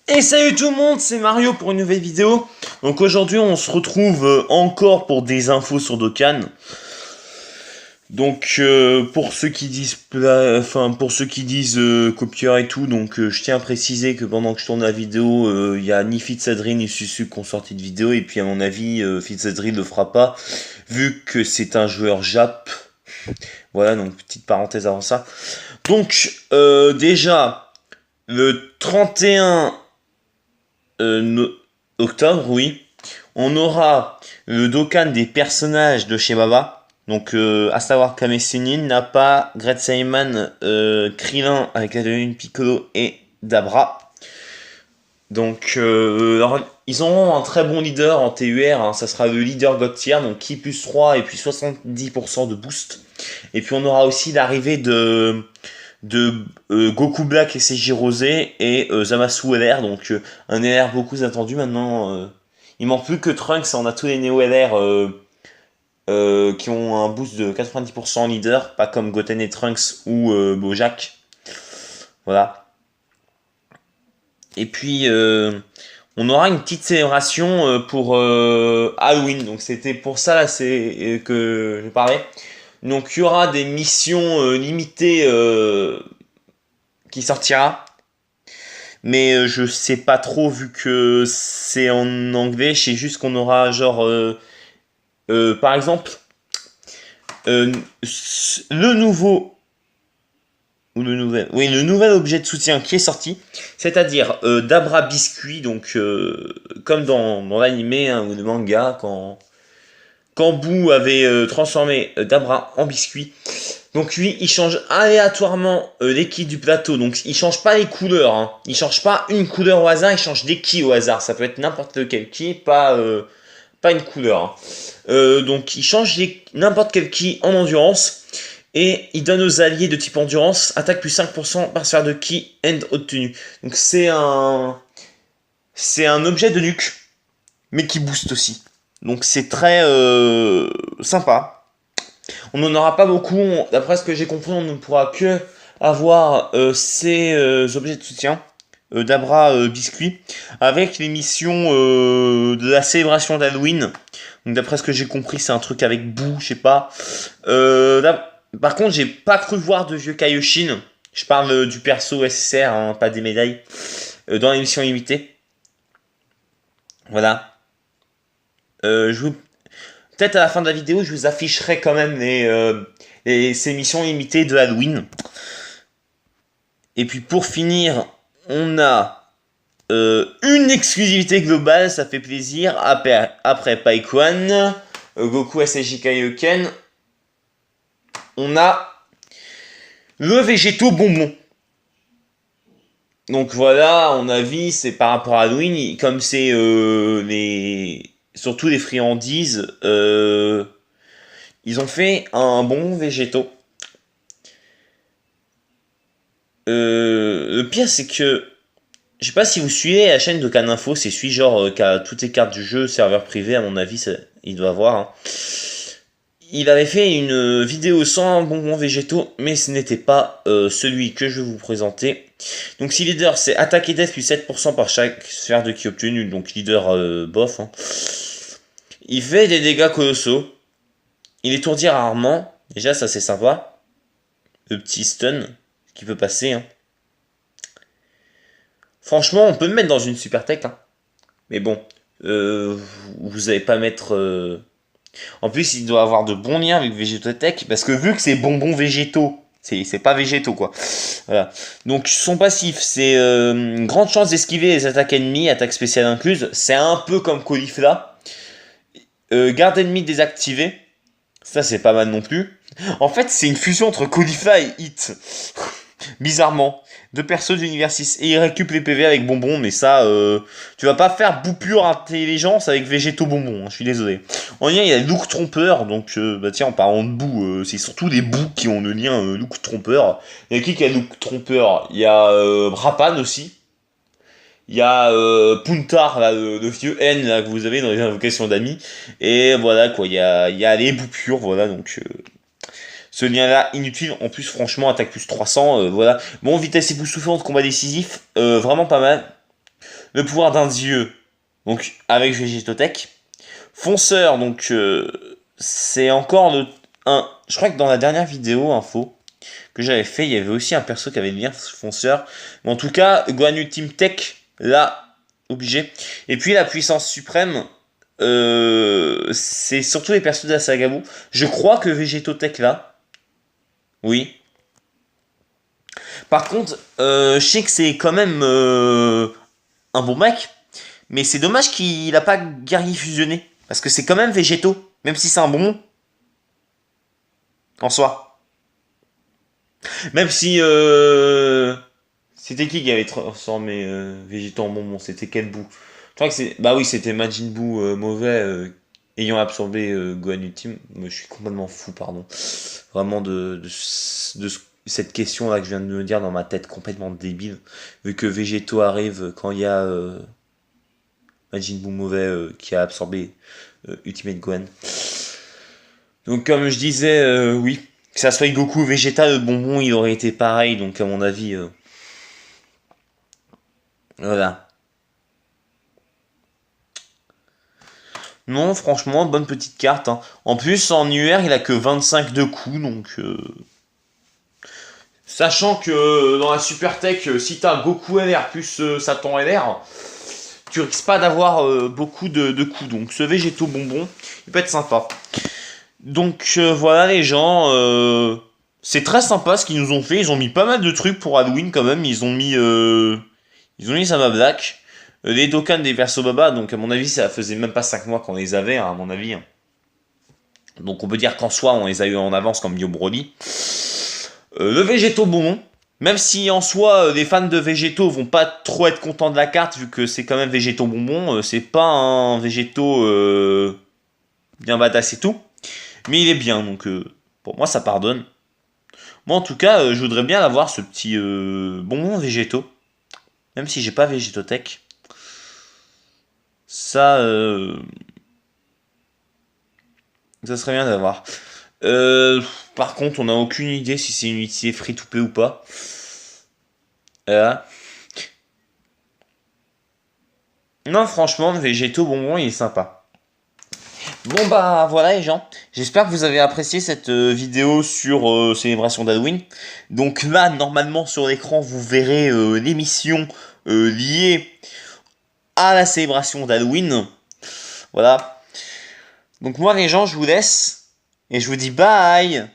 Et salut tout le monde, c'est Mario pour une nouvelle vidéo. Donc aujourd'hui on se retrouve encore pour des infos sur Dokkan. Donc pour ceux qui disent copieur et tout, donc je tiens à préciser que pendant que je tourne la vidéo, il y a ni Fitzadri ni Susu qui ont sorti de vidéo, et puis à mon avis Fitzadri le fera pas vu que c'est un joueur Jap. Voilà, donc petite parenthèse avant ça. Donc déjà le 31 octobre, oui, on aura le Dokkan des personnages de chez Baba. Donc, à savoir Kame Sennin, Nappa, Great Saiyaman, Krillin avec la Lune Piccolo et Dabra. Donc, alors, ils auront un très bon leader en TUR, hein, ça sera le leader God Tier, donc Ki plus 3 et puis 70% de boost. Et puis on aura aussi l'arrivée de Goku Black et CJ Rosé et Zamasu LR, donc un LR beaucoup attendu maintenant. Il manque plus que Trunks, on a tous les Neo LR qui ont un boost de 90% en leader, pas comme Goten et Trunks ou Bojack. Voilà. Et puis on aura une petite célébration pour Halloween, donc c'était pour ça là, que je parlais. Donc il y aura des missions limitées qui sortira. Mais je sais pas trop vu que c'est en anglais. Je sais juste qu'on aura genre par exemple le nouveau ou le nouvel objet de soutien qui est sorti, c'est-à-dire Dabra Biscuit, donc comme dans l'animé hein, ou le manga quand Boo avait transformé Dabra en biscuit. Donc lui, il change aléatoirement les ki du plateau. Donc il change pas les couleurs. Hein. Il change pas une couleur au hasard, il change des ki au hasard. Ça peut être n'importe lequel ki, pas une couleur. Hein. Donc il change n'importe quel ki en endurance. Et il donne aux alliés de type endurance attaque plus 5% par sphère de ki and haute tenue. Donc c'est un objet de nuque, mais qui booste aussi. Donc c'est très sympa. On n'en aura pas beaucoup, d'après ce que j'ai compris, on ne pourra que avoir ces objets de soutien d'Abra Biscuit avec les missions de la célébration d'Halloween. Donc d'après ce que j'ai compris, c'est un truc avec Boo, je sais pas. Par contre, j'ai pas cru voir de vieux Kaioshin. Je parle du perso SSR, hein, pas des médailles. Dans l'émission limitée. Voilà. Peut-être à la fin de la vidéo, je vous afficherai quand même ces missions limitées de Halloween. Et puis pour finir, on a une exclusivité globale, ça fait plaisir. Après Paikwan, Goku SSJ Kaioken, on a le végétaux bonbon. Donc voilà, on a vu, c'est par rapport à Halloween, comme c'est surtout les friandises, ils ont fait un bonbon végétaux. Le pire c'est que je sais pas si vous suivez la chaîne de Caninfo, c'est celui genre qui a toutes les cartes du jeu, serveur privé à mon avis, il doit avoir. Hein. Il avait fait une vidéo sans bonbons végétaux, mais ce n'était pas celui que je vais vous présenter. Donc si leader c'est attaque et death plus 7% par chaque sphère de ki obtenue, donc leader bof. Hein. Il fait des dégâts colossaux. Il étourdit rarement, déjà ça c'est sympa. Le petit stun qui peut passer. Hein. Franchement on peut le mettre dans une super tech. Hein. Mais bon, vous n'allez pas mettre... En plus, il doit avoir de bons liens avec Végétotech, parce que vu que c'est bonbons végétaux, c'est pas végétaux quoi. Voilà. Donc son passif, c'est une grande chance d'esquiver les attaques ennemies, attaques spéciales incluses. C'est un peu comme Caulifla. Garde ennemi désactivé. Ça c'est pas mal non plus. En fait, c'est une fusion entre Caulifla et Hit. Bizarrement. Deux persos d'univers 6. Et il récupère les PV avec bonbons, mais ça, tu vas pas faire bout pure intelligence avec végétaux bonbons, hein, je suis désolé. En lien, il y a Look Trompeur, donc bah tiens, en parlant de boue, c'est surtout des bouts qui ont le lien Look Trompeur. Il y a qui a Look Trompeur? Il y a Rapan aussi. Il y a Puntar, là, le vieux N là, que vous avez dans les invocations d'amis. Et voilà quoi, il y a les bouts pures, voilà, donc... Ce lien-là, inutile. En plus, franchement, attaque plus 300, voilà. Bon, vitesse époustouflante, combat décisif, vraiment pas mal. le pouvoir d'un dieu, donc avec Végétotech. Fonceur, donc c'est encore je crois que dans la dernière vidéo info que j'avais fait, il y avait aussi un perso qui avait le lien fonceur. Mais en tout cas, Gohan Ultime Tech, là, obligé. Et puis la puissance suprême, c'est surtout les persos de la saga Buu. Je crois que Végétotech là, oui. Par contre, je sais que c'est quand même un bon mec, mais c'est dommage qu'il a pas guerrier fusionné. Parce que c'est quand même végétaux, même si c'est un bonbon. En soi. Même si... C'était qui avait transformé végétaux en bonbon? C'était quel bout? Je crois que c'est... Bah oui, c'était Majin Buu mauvais, ayant absorbé Gohan Ultime. Mais je suis complètement fou, pardon. Vraiment cette question-là que je viens de me dire dans ma tête, complètement débile. Vu que végétaux arrive quand il y a Majin Buu mauvais qui a absorbé Ultimate Gohan. Donc comme je disais, oui, que ça soit Goku ou Vegeta, le bonbon il aurait été pareil, donc à mon avis, voilà. Non, franchement, bonne petite carte. Hein. En plus, en UR, il a que 25 de coups, donc... Sachant que dans la Super Tech, si t'as Goku LR plus Satan LR, tu risques pas d'avoir beaucoup de coups. Donc ce végétaux bonbon, il peut être sympa. Donc voilà les gens, c'est très sympa ce qu'ils nous ont fait. Ils ont mis pas mal de trucs pour Halloween quand même. Ils ont mis Sama Black, les Dokkan des Verso Baba. Donc à mon avis ça faisait même pas 5 mois qu'on les avait hein, à mon avis. Hein. Donc on peut dire qu'en soi on les a eu en avance comme Bio Broly. Le végétaux bonbon. Même si en soi les fans de végétaux vont pas trop être contents de la carte vu que c'est quand même végétaux bonbon. C'est pas un végétaux bien badass et tout. Mais il est bien, donc pour moi ça pardonne. Moi en tout cas, je voudrais bien avoir ce petit bonbon végétaux. Même si j'ai pas Végétotech. Ça, ça serait bien d'avoir. Par contre, on n'a aucune idée si c'est une utilité free to play ou pas. Non, franchement, végétaux bonbon, il est sympa. Bon bah voilà les gens, j'espère que vous avez apprécié cette vidéo sur célébration d'Halloween. Donc là, normalement sur l'écran, vous verrez l'émission liée à la célébration d'Halloween. Voilà. Donc moi les gens, je vous laisse et je vous dis bye.